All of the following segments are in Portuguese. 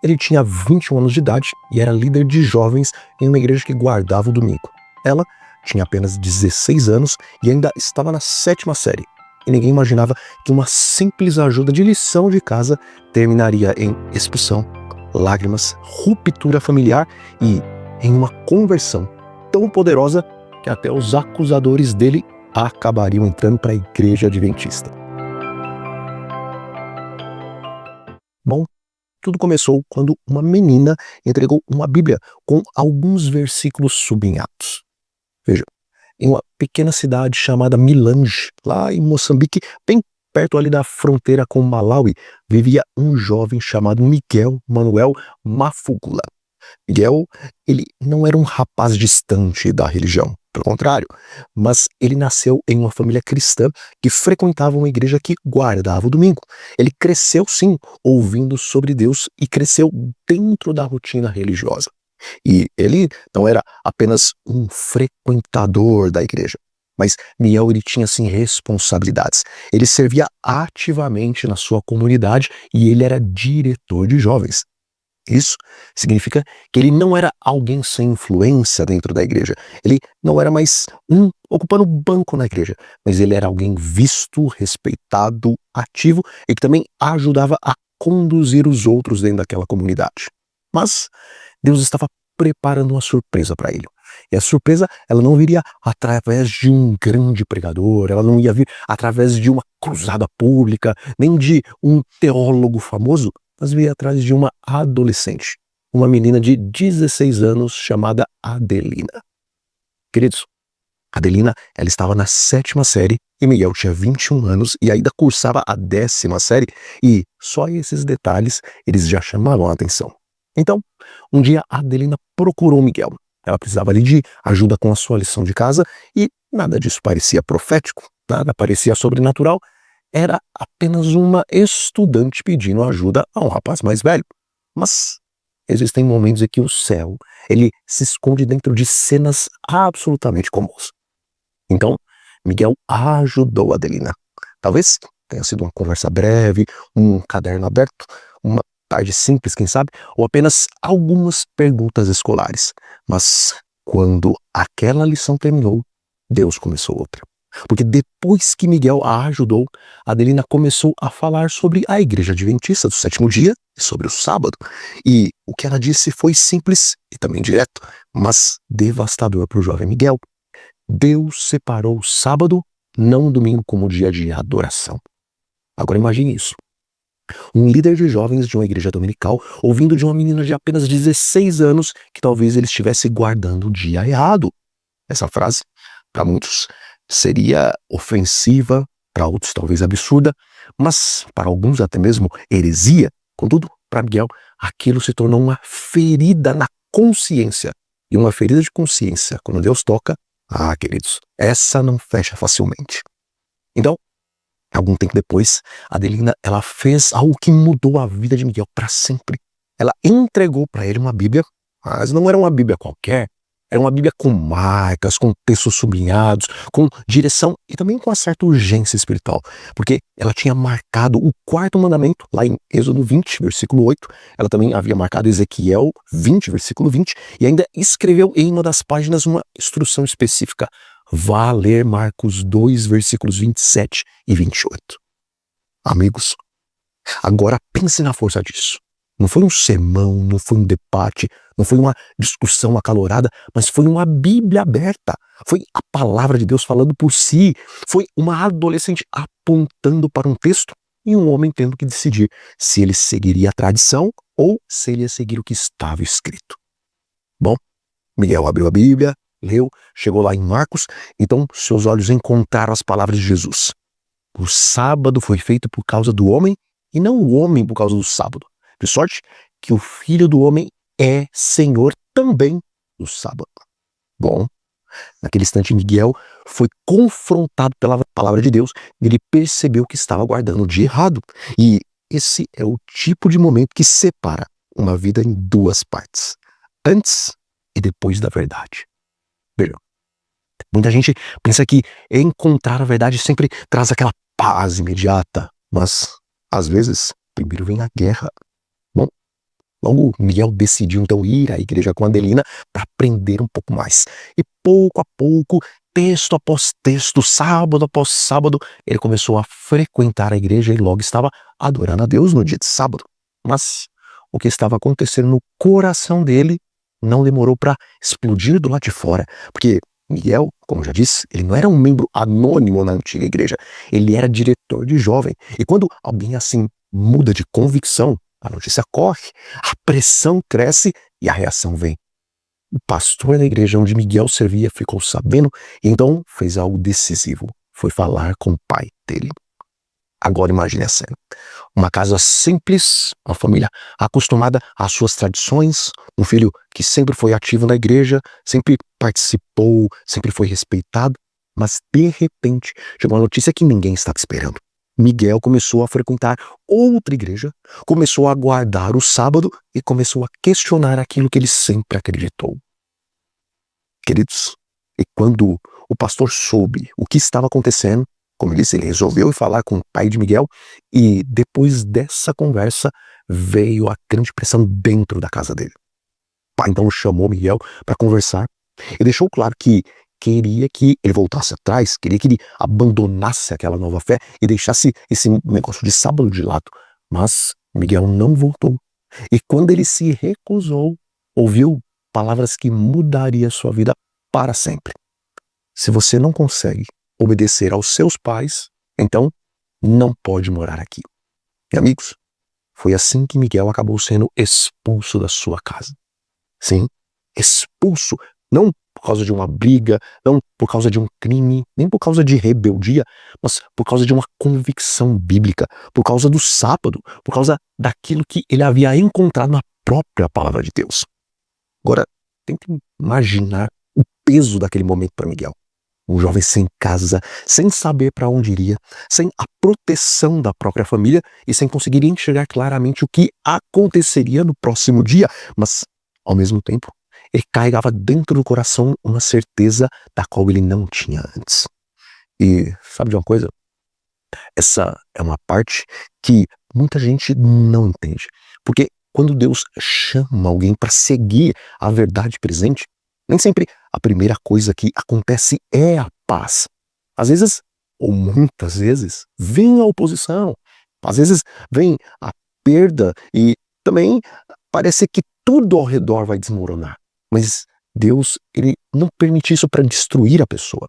Ele tinha 21 anos de idade e era líder de jovens em uma igreja que guardava o domingo. Ela tinha apenas 16 anos e ainda estava na 7ª série. E ninguém imaginava que uma simples ajuda de lição de casa terminaria em expulsão, lágrimas, ruptura familiar e em uma conversão tão poderosa que até os acusadores dele acabariam entrando para a igreja adventista. Bom, tudo começou quando uma menina entregou uma Bíblia com alguns versículos sublinhados. Veja, em uma pequena cidade chamada Milange, lá em Moçambique, bem perto ali da fronteira com Malawi, vivia um jovem chamado Miguel Manuel Mafugula. Miguel, ele não era um rapaz distante da religião, pelo contrário, mas ele nasceu em uma família cristã que frequentava uma igreja que guardava o domingo. Ele cresceu, sim, ouvindo sobre Deus e cresceu dentro da rotina religiosa. E ele não era apenas um frequentador da igreja, mas Miguel ele tinha, sim, responsabilidades. Ele servia ativamente na sua comunidade e ele era diretor de jovens. Isso significa que ele não era alguém sem influência dentro da igreja. Ele não era mais um ocupando banco na igreja, mas ele era alguém visto, respeitado, ativo e que também ajudava a conduzir os outros dentro daquela comunidade. Mas Deus estava preparando uma surpresa para ele. E a surpresa, ela não viria através de um grande pregador, ela não ia vir através de uma cruzada pública, nem de um teólogo famoso, mas veio atrás de uma adolescente, uma menina de 16 anos chamada Adelina. Queridos, Adelina, ela estava na 7ª série e Miguel tinha 21 anos e ainda cursava a 10ª série e só esses detalhes eles já chamavam a atenção. Então, um dia Adelina procurou Miguel. Ela precisava ali de ajuda com a sua lição de casa e nada disso parecia profético, nada parecia sobrenatural. Era apenas uma estudante pedindo ajuda a um rapaz mais velho. Mas existem momentos em que o céu ele se esconde dentro de cenas absolutamente comuns. Então, Miguel ajudou Adelina. Talvez tenha sido uma conversa breve, um caderno aberto, uma tarde simples, quem sabe, ou apenas algumas perguntas escolares. Mas quando aquela lição terminou, Deus começou outra. Porque depois que Miguel a ajudou, Adelina começou a falar sobre a igreja adventista do 7º dia e sobre o sábado. E o que ela disse foi simples e também direto, mas devastador para o jovem Miguel. Deus separou o sábado, não o domingo, como dia de adoração. Agora imagine isso. Um líder de jovens de uma igreja dominical ouvindo de uma menina de apenas 16 anos que talvez ele estivesse guardando o dia errado. Essa frase, para muitos, seria ofensiva, para outros talvez absurda, mas para alguns até mesmo heresia. Contudo, para Miguel, aquilo se tornou uma ferida na consciência. E uma ferida de consciência, quando Deus toca, queridos, essa não fecha facilmente. Então, algum tempo depois, Adelina, ela fez algo que mudou a vida de Miguel para sempre. Ela entregou para ele uma Bíblia, mas não era uma Bíblia qualquer. Era uma Bíblia com marcas, com textos sublinhados, com direção e também com uma certa urgência espiritual. Porque ela tinha marcado o 4º mandamento, lá em Êxodo 20, versículo 8. Ela também havia marcado Ezequiel 20, versículo 20. E ainda escreveu em uma das páginas uma instrução específica. Vá ler Marcos 2, versículos 27 e 28. Amigos, agora pense na força disso. Não foi um sermão, não foi um debate, não foi uma discussão acalorada, mas foi uma Bíblia aberta. Foi a palavra de Deus falando por si. Foi uma adolescente apontando para um texto e um homem tendo que decidir se ele seguiria a tradição ou se ele ia seguir o que estava escrito. Bom, Miguel abriu a Bíblia, leu, chegou lá em Marcos, então seus olhos encontraram as palavras de Jesus. O sábado foi feito por causa do homem e não o homem por causa do sábado. De sorte que o Filho do Homem é Senhor também do sábado. Bom, naquele instante Miguel foi confrontado pela palavra de Deus e ele percebeu que estava guardando o dia errado. E esse é o tipo de momento que separa uma vida em duas partes. Antes e depois da verdade. Vejam, muita gente pensa que encontrar a verdade sempre traz aquela paz imediata, mas às vezes primeiro vem a guerra. Bom, Logo, Miguel decidiu então ir à igreja com Adelina para aprender um pouco mais. E pouco a pouco, texto após texto, sábado após sábado, ele começou a frequentar a igreja e logo estava adorando a Deus no dia de sábado. Mas o que estava acontecendo no coração dele não demorou para explodir do lado de fora, porque Miguel, como já disse, ele não era um membro anônimo na antiga igreja, ele era diretor de jovem. E quando alguém assim muda de convicção, a notícia corre, a pressão cresce e a reação vem. O pastor da igreja onde Miguel servia ficou sabendo e então fez algo decisivo. Foi falar com o pai dele. Agora imagine a cena. Uma casa simples, uma família acostumada às suas tradições, um filho que sempre foi ativo na igreja, sempre participou, sempre foi respeitado, mas de repente chegou uma notícia que ninguém estava esperando. Miguel começou a frequentar outra igreja, começou a guardar o sábado e começou a questionar aquilo que ele sempre acreditou. Queridos, e quando o pastor soube o que estava acontecendo, como eu disse, ele resolveu ir falar com o pai de Miguel e depois dessa conversa veio a grande pressão dentro da casa dele. O pai então chamou Miguel para conversar e deixou claro que queria que ele voltasse atrás, queria que ele abandonasse aquela nova fé e deixasse esse negócio de sábado de lado. Mas Miguel não voltou. E quando ele se recusou, ouviu palavras que mudariam sua vida para sempre. Se você não consegue obedecer aos seus pais, então não pode morar aqui. E amigos, foi assim que Miguel acabou sendo expulso da sua casa. Sim, expulso, não por causa de uma briga, não por causa de um crime, nem por causa de rebeldia, mas por causa de uma convicção bíblica, por causa do sábado, por causa daquilo que ele havia encontrado na própria palavra de Deus. Agora, tente imaginar o peso daquele momento para Miguel. Um jovem sem casa, sem saber para onde iria, sem a proteção da própria família e sem conseguir enxergar claramente o que aconteceria no próximo dia. Mas, ao mesmo tempo, ele carregava dentro do coração uma certeza da qual ele não tinha antes. E sabe de uma coisa? Essa é uma parte que muita gente não entende. Porque quando Deus chama alguém para seguir a verdade presente, nem sempre a primeira coisa que acontece é a paz. Às vezes, ou muitas vezes, vem a oposição. Às vezes vem a perda e também parece que tudo ao redor vai desmoronar. Mas Deus, ele não permite isso para destruir a pessoa.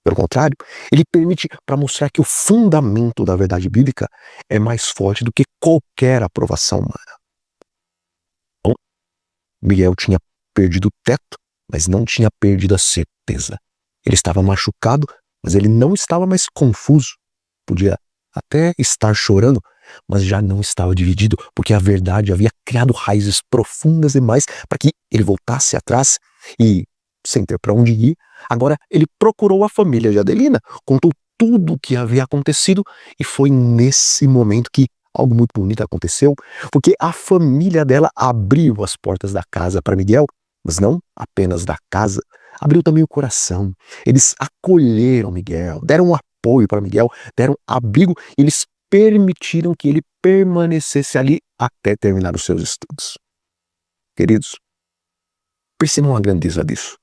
Pelo contrário, ele permite para mostrar que o fundamento da verdade bíblica é mais forte do que qualquer aprovação humana. Bom, Miguel tinha perdido o teto, mas não tinha perdido a certeza. Ele estava machucado, mas ele não estava mais confuso. Podia até estar chorando, mas já não estava dividido, porque a verdade havia criado raízes profundas demais para que ele voltasse atrás e, sem ter para onde ir, agora ele procurou a família de Adelina, contou tudo o que havia acontecido e foi nesse momento que algo muito bonito aconteceu, porque a família dela abriu as portas da casa para Miguel, mas não apenas da casa, abriu também o coração. Eles acolheram Miguel, deram apoio para Miguel, deram abrigo e eles permitiram que ele permanecesse ali até terminar os seus estudos. Queridos, percebam a grandeza disso.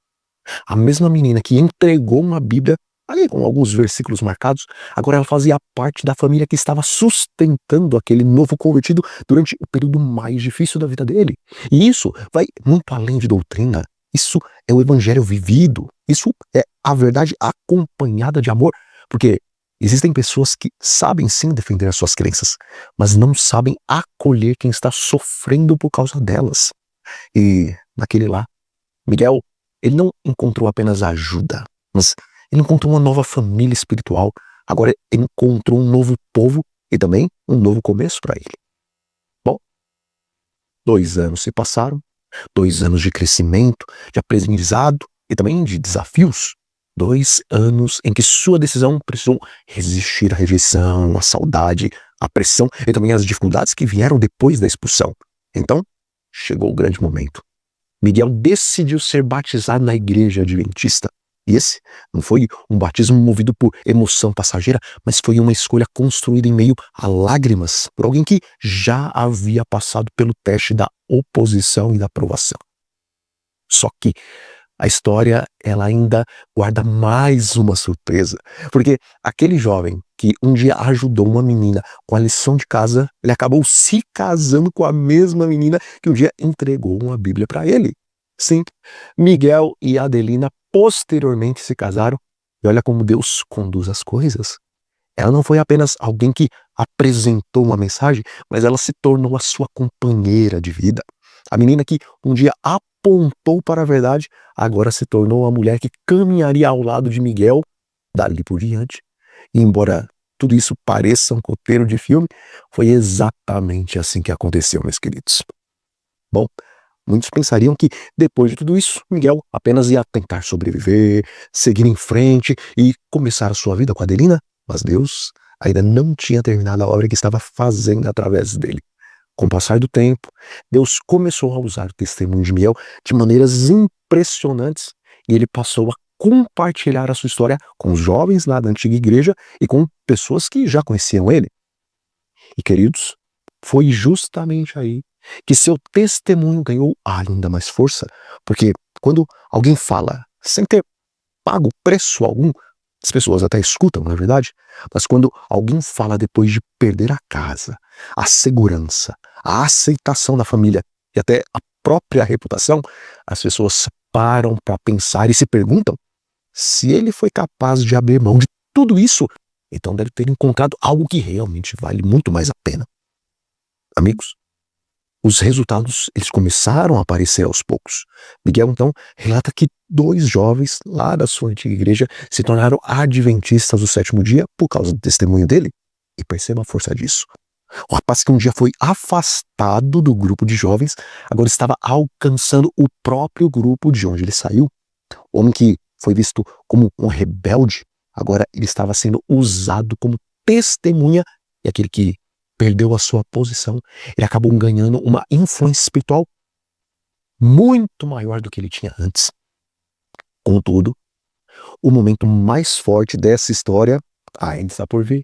A mesma menina que entregou uma Bíblia, ali com alguns versículos marcados, agora ela fazia parte da família que estava sustentando aquele novo convertido durante o período mais difícil da vida dele. E isso vai muito além de doutrina. Isso é o evangelho vivido. Isso é a verdade acompanhada de amor. Porque existem pessoas que sabem sim defender as suas crenças, mas não sabem acolher quem está sofrendo por causa delas. E naquele lá, Miguel, ele não encontrou apenas ajuda, mas ele encontrou uma nova família espiritual. Agora ele encontrou um novo povo e também um novo começo para ele. Bom, 2 anos se passaram, 2 anos de crescimento, de aprendizado e também de desafios. 2 anos em que sua decisão precisou resistir à rejeição, à saudade, à pressão e também às dificuldades que vieram depois da expulsão. Então, chegou o grande momento. Miguel decidiu ser batizado na igreja adventista. E esse não foi um batismo movido por emoção passageira, mas foi uma escolha construída em meio a lágrimas por alguém que já havia passado pelo teste da oposição e da aprovação. Só que a história, ela ainda guarda mais uma surpresa, porque aquele jovem que um dia ajudou uma menina com a lição de casa, ele acabou se casando com a mesma menina que um dia entregou uma Bíblia para ele. Sim, Miguel e Adelina posteriormente se casaram, e olha como Deus conduz as coisas. Ela não foi apenas alguém que apresentou uma mensagem, mas ela se tornou a sua companheira de vida. A menina que um dia apontou para a verdade, agora se tornou a mulher que caminharia ao lado de Miguel dali por diante. E embora tudo isso pareça um roteiro de filme, foi exatamente assim que aconteceu, meus queridos. Bom, muitos pensariam que depois de tudo isso, Miguel apenas ia tentar sobreviver, seguir em frente e começar a sua vida com Adelina, mas Deus ainda não tinha terminado a obra que estava fazendo através dele. Com o passar do tempo, Deus começou a usar o testemunho de Miguel de maneiras impressionantes e ele passou a compartilhar a sua história com os jovens lá da antiga igreja e com pessoas que já conheciam ele. E queridos, foi justamente aí que seu testemunho ganhou ainda mais força, porque quando alguém fala sem ter pago preço algum, as pessoas até escutam, na verdade, mas quando alguém fala depois de perder a casa, a segurança, a aceitação da família e até a própria reputação, as pessoas param para pensar e se perguntam se ele foi capaz de abrir mão de tudo isso, então deve ter encontrado algo que realmente vale muito mais a pena. Amigos, os resultados eles começaram a aparecer aos poucos. Miguel, então, relata que 2 jovens lá da sua antiga igreja se tornaram adventistas do sétimo dia por causa do testemunho dele. E perceba a força disso. O rapaz que um dia foi afastado do grupo de jovens, agora estava alcançando o próprio grupo de onde ele saiu. O homem que foi visto como um rebelde, agora ele estava sendo usado como testemunha, e aquele que perdeu a sua posição, ele acabou ganhando uma influência espiritual muito maior do que ele tinha antes. Contudo, o momento mais forte dessa história ainda está por vir,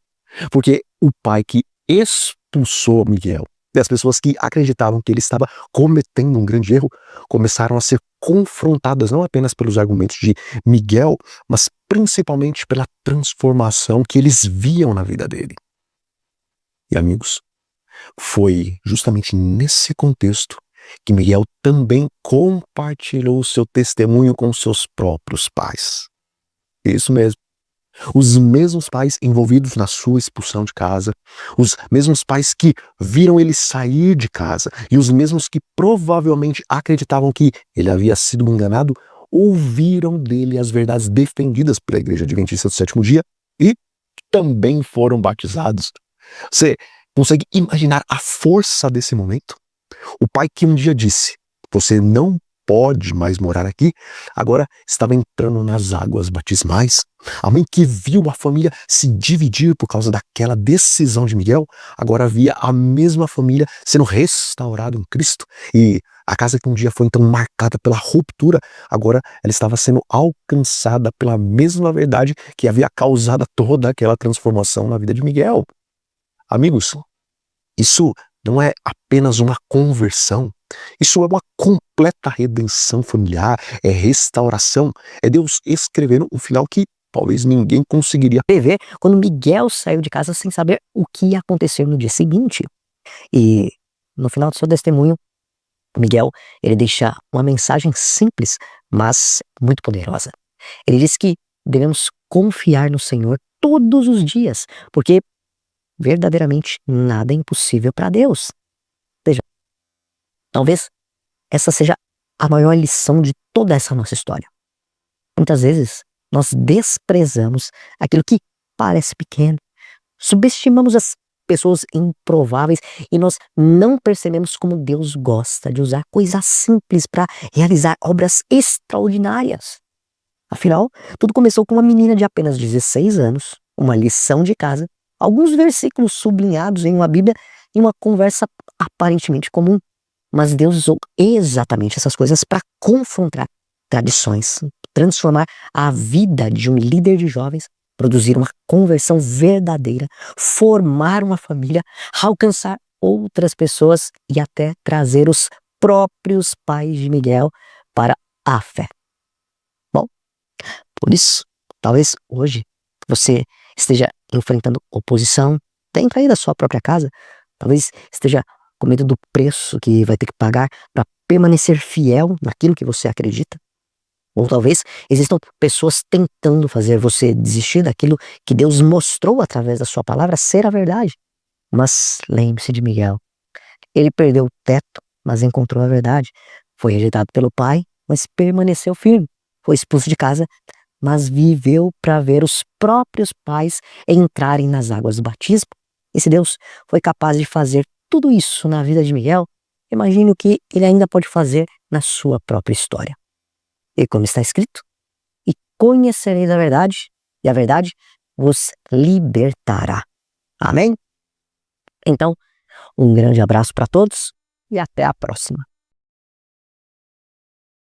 porque o pai que expulsou Miguel e as pessoas que acreditavam que ele estava cometendo um grande erro começaram a ser confrontadas não apenas pelos argumentos de Miguel, mas principalmente pela transformação que eles viam na vida dele. E amigos, foi justamente nesse contexto que Miguel também compartilhou o seu testemunho com seus próprios pais. Isso mesmo. Os mesmos pais envolvidos na sua expulsão de casa, os mesmos pais que viram ele sair de casa e os mesmos que provavelmente acreditavam que ele havia sido enganado, ouviram dele as verdades defendidas pela Igreja Adventista do Sétimo Dia e também foram batizados. Você consegue imaginar a força desse momento? O pai que um dia disse: "Você não pode mais morar aqui", agora estava entrando nas águas batismais. A mãe que viu a família se dividir por causa daquela decisão de Miguel, agora via a mesma família sendo restaurada em Cristo. E a casa que um dia foi então marcada pela ruptura, agora ela estava sendo alcançada pela mesma verdade que havia causado toda aquela transformação na vida de Miguel. Amigos, isso não é apenas uma conversão, isso é uma completa redenção familiar, é restauração, é Deus escrevendo um final que talvez ninguém conseguiria prever quando Miguel saiu de casa sem saber o que ia acontecer no dia seguinte. E no final do seu testemunho, Miguel, ele deixa uma mensagem simples, mas muito poderosa. Ele diz que devemos confiar no Senhor todos os dias, porque verdadeiramente nada é impossível para Deus. Veja, talvez essa seja a maior lição de toda essa nossa história. Muitas vezes nós desprezamos aquilo que parece pequeno, subestimamos as pessoas improváveis e nós não percebemos como Deus gosta de usar coisas simples para realizar obras extraordinárias. Afinal, tudo começou com uma menina de apenas 16 anos, uma lição de casa, alguns versículos sublinhados em uma Bíblia e uma conversa aparentemente comum. Mas Deus usou exatamente essas coisas para confrontar tradições, transformar a vida de um líder de jovens, produzir uma conversão verdadeira, formar uma família, alcançar outras pessoas e até trazer os próprios pais de Miguel para a fé. Bom, por isso, talvez hoje você esteja enfrentando oposição dentro aí da sua própria casa, talvez esteja com medo do preço que vai ter que pagar para permanecer fiel naquilo que você acredita. Ou talvez existam pessoas tentando fazer você desistir daquilo que Deus mostrou através da sua palavra ser a verdade. Mas lembre-se de Miguel. Ele perdeu o teto, mas encontrou a verdade. Foi rejeitado pelo pai, mas permaneceu firme. Foi expulso de casa, mas viveu para ver os próprios pais entrarem nas águas do batismo. E se Deus foi capaz de fazer tudo isso na vida de Miguel, imagine o que ele ainda pode fazer na sua própria história. E como está escrito, e conhecereis a verdade, e a verdade vos libertará. Amém? Então, um grande abraço para todos e até a próxima.